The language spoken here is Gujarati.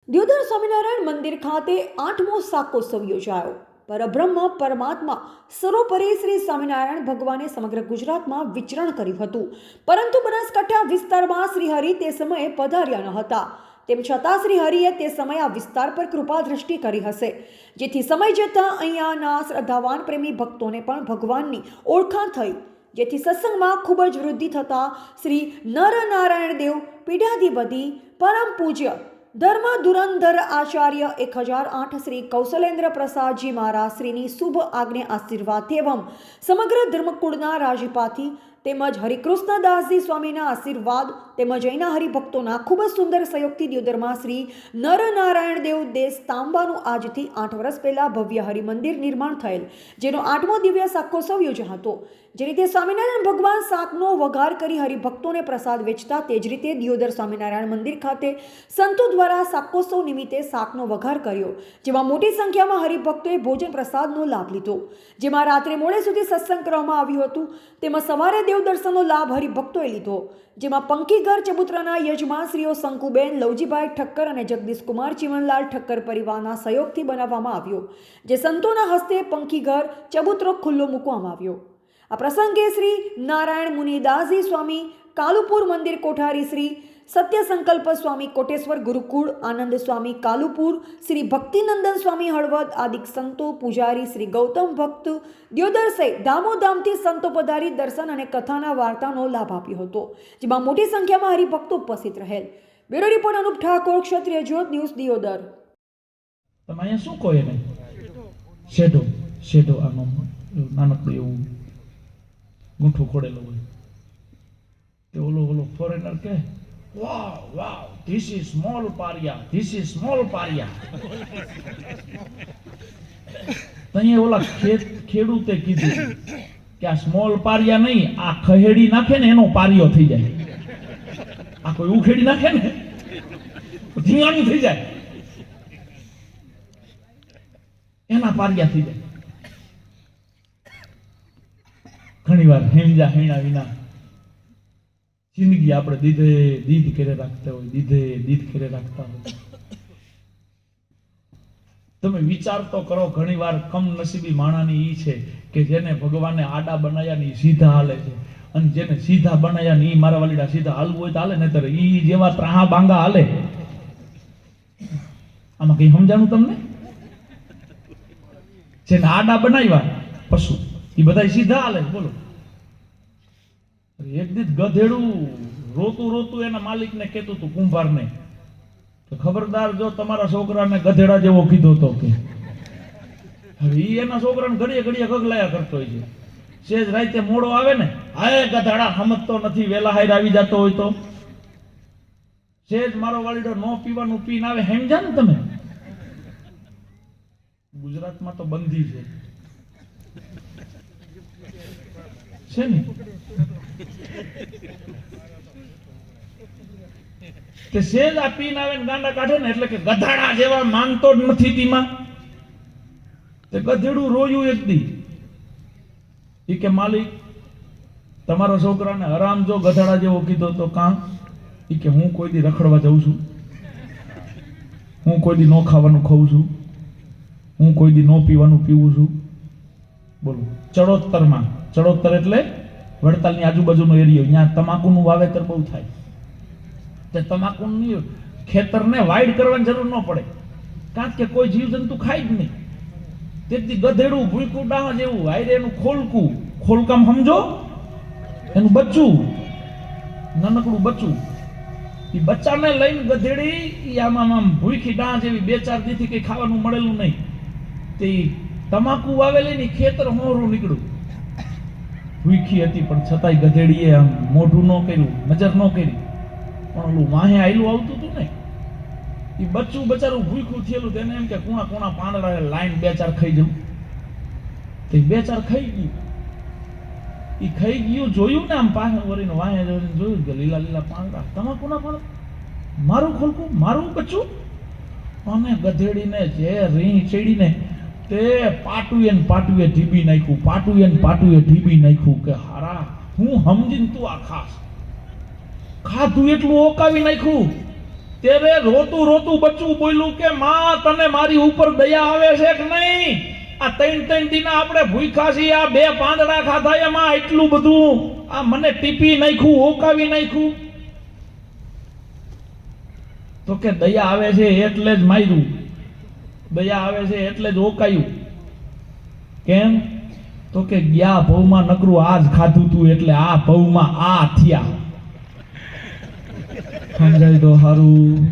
દિયોદર સ્વામિનારાયણ મંદિર ખાતે 8મો શાકોત્સવ યોજાયો. પરબ્રહ્મ પરમાત્મા સર્વોપરી શ્રી સ્વામિનારાયણ ભગવાને સમગ્ર ગુજરાતમાં વિચરણ કર્યું હતું, પરંતુ બનાસકાંઠા વિસ્તારમાં શ્રી હરિ તે સમયે પધાર્યા ન હતા. તેમ છતાં શ્રી હરિએ તે સમયે આ વિસ્તાર પર કૃપા દ્રષ્ટિ કરી હશે, જેથી સમય જતાં અહીંયાના શ્રદ્ધાવાન પ્રેમી ભક્તોને પણ ભગવાનની ઓળખાણ થઈ, જેથી સત્સંગમાં ખૂબ જ વૃદ્ધિ થતાં શ્રી નરનારાયણ દેવ પીઠાધિપતિ પરમ પૂજ્ય ધર્મ ધુરંધર આચાર્ય 1008 શ્રી કૌશલેન્દ્ર પ્રસાદજી મહારાજ શ્રીની શુભ આજ્ઞા આશીર્વાદ એવં સમગ્ર ધર્મકુળના રાજપાથી તેમજ હરિકૃષ્ણદાસજી સ્વામીના આશીર્વાદ તેમજ અહીંના હરિભક્તોના ખૂબ જ સુંદર સહયોગથી દિયોદરમાં શ્રી નરનારાયણ દેવ દેશ તાંબાનું આજથી 8 વર્ષ પહેલાં ભવ્ય હરિમંદિર નિર્માણ થયેલ, જેનો 8મો દિવ્ય શાકોત્સવ યોજાયો હતો. જે રીતે સ્વામિનારાયણ ભગવાન શાકનો વઘાર કરી હરિભક્તોને પ્રસાદ વેચતા, તે જ રીતે દિયોદર સ્વામિનારાયણ મંદિર ખાતે સંતો દ્વારા શાકોત્સવ નિમિત્તે શાકનો વઘાર કર્યો, જેમાં મોટી સંખ્યામાં હરિભક્તોએ ભોજન પ્રસાદનો લાભ લીધો, જેમાં રાત્રે મોડે સુધી સત્સંગ કરવામાં આવ્યું હતું. તેમાં સવારે દેવ દર્શનનો લાભ હરિભક્તોએ લીધો, જેમાં પંખીઘર ચબુત્રાના યજમાન શ્રીઓ શંકુબેન લવજીભાઈ ઠક્કર અને જગદીશકુમાર ચીમનલાલ ઠક્કર પરિવારના સહયોગથી બનાવવામાં આવ્યો, જે સંતોના હસ્તે પંખીઘર ચબુતરો ખુલ્લો મૂકવામાં આવ્યો. આ પ્રસંગે શ્રી નારાયણ મુનિદાસજી સ્વામી કાલુપુર મંદિર કોઠારી શ્રી સત્ય સંકલ્પ સ્વામી કોટેશ્વર ગુરુકુળ આનંદ સ્વામી કાલુપુર, શ્રી ભક્તિનંદન સ્વામી હળવદ આદિક સંતો, પૂજારી શ્રી ગૌતમ ભક્ત દિયોદર સહિત ધામોધામથી સંતો પધારી દર્શન અને કથાના વાર્તાનો લાભ આપ્યો હતો, જેમાં મોટી સંખ્યામાં હરિભક્તો ઉપસ્થિત રહેલ. બ્યુરો રિપોર્ટ અનુપ ઠાકોર, ક્ષત્રિય જ્યોત ન્યૂઝ, દિયોદર. તમે અહીંયા શું કહો એને? શેડો આનો નાનકડું એવું ગૂંઠું ખોડેલું હોય તે ઓલો ફોરેનર કે વાવ ધીસ ઇઝ સ્મોલ પારિયા, ધીસ ઇઝ સ્મોલ પારિયા. અહીંયા ઓલા ખેડૂતે કીધું કે આ સ્મોલ પારિયા નહીં, આ ખહેડી નાખે ને એનો પારિયો થઈ જાય. આ કોઈ ઉખેડી નાખે ને ધીંગાણું થઈ જાય, એના પારિયા થઈ જાય. ઘણી વાર હેંજા હેણા વિના જિંદગી આપણે દીધ કરે રાખતા હોય, દીધ કરે રાખતા હોય. તમે વિચાર તો કરો, ઘણી વાર કમનસીબી માણાની ઈ છે કે જેને ભગવાને આડા બનાવ્યા ને સીધા હાલે છે, અને જેને સીધા બનાવ્યા ને ઈ મારા વાલીડા સીધા હાલવું હોય તો હાલે, નહીતર ઈ જેવા ત્રાહા બાંગા હાલે. આમાં કઈ સમજાણું તમને? જેને આડા બનાવ્યા પશુ ઈ બધા સીધા હાલે. બોલો, એક દીધ ગધેડું રોતું એના માલિકને કહેતું હતું, કુંભારને, કે ખબરદાર જો તમારા છોકરાને ગધેડા જેવો કીધો તો કે. હવે ઈ એના છોકરાને ઘડીએ ગગલાયા કરતો હોય છે. સેજ રાતે મોડો આવે ને, હાય ગધાડા સમજતો નથી, વેલા હાઈર આવી જતો હોય તો સેજ મારો વાલીડો નો પીવાનું પીને આવે. સમજા ને તમે? ગુજરાતમાં તો બંધી છે ને કે સેજ આ પીને આવે ને ગાંડા કાઢે ને, એટલે કે ગધાડા જેવા માંગતો જ નથી તીમાં. તે ગધેડું રોયું એક દી, ઈ કે માલિક તમારા છોકરાને હરામ જો ગધાડા જેવો કીધો તો કાં? ઈ કે હું કોઈ દી રખડવા જાઉં છું, હું કોઈ દી નો ખાવાનું ખાઉં છું, હું કોઈ દી નો પીવાનું પીવું છું. બોલો, ચડોતરમાં, ચડોતર એટલે વડતાલની આજુબાજુનો એરિયો, ત્યાં તમાકુનું વાવેતર બહુ થાય. તે તમાકુની ખેતરને વાઇડ કરવાની જરૂર ન પડે, કારણ કે કોઈ જીવજંતુ ખાય જ નહીં. તેથી ગધેડું ભૂલકું ડાહ જેવું, હાયરે એનું ખોલકામ સમજો, એનું બચ્ચું, નાનકડું બચ્ચું, એ બચ્ચાને લઈને ગધેડી આમ ભૂખી ડાહ જેવી 2-4 દીથી કઈ ખાવાનું મળેલું નહીં, તે તમાકુ વાવેલી ની ખેતર હોરું નીકળ્યું. ભૂખી હતી પણ છતાંય ગધેડીએ આમ મોઢું ન કર્યું, નજર ન કરી, પણ ઓલું વાહે આયલું આવતું હતું ને, એ બચ્ચું બચારું ભૂખું થયેલું, તેને એમ કે કુણા પાંદડા લાઈન 2-4 ખાઈ જવું. તે 2-4 ખાઈ ગયું. એ ખાઈ ગયું, જોયું ને આમ પાસે વળીને વાહે જોયું કે લીલા પાંદડા, તમાકુના પાંદડા, મારું ખોલકું, મારું બચ્ચું. અને ગધેડીને જે રીંહ ચડીને તે પાટુએ ઢીબી નાખ્યું, પાટુએ ઢીબી નાખ્યું કે હારા હું સમજીને તું આ ખાસ ખાધું એટલું ઓકાવી નાખ્યું ત્યારે રોતું રોતું બચ્ચું બોલ્યું કે માં તને મારી ઉપર દયા આવે છે કે નહીં? આ 3 દિના આપણે ભૂખ્યા છીએ, આ 2 પાંદડા ખાધા એમાં એટલું બધું આ મને ટીપી નાખ્યું, ઓકાવી નાખ્યું. તો કે દયા આવે છે એટલે જ માર્યું, દયા આવે છે એટલે જ ઓકાયું. કેમ? તો કે ગયા ભવમાં નકરું આ જ ખાધું તું એટલે આ ભવમાં આ થયા. સમજાય તો હારું.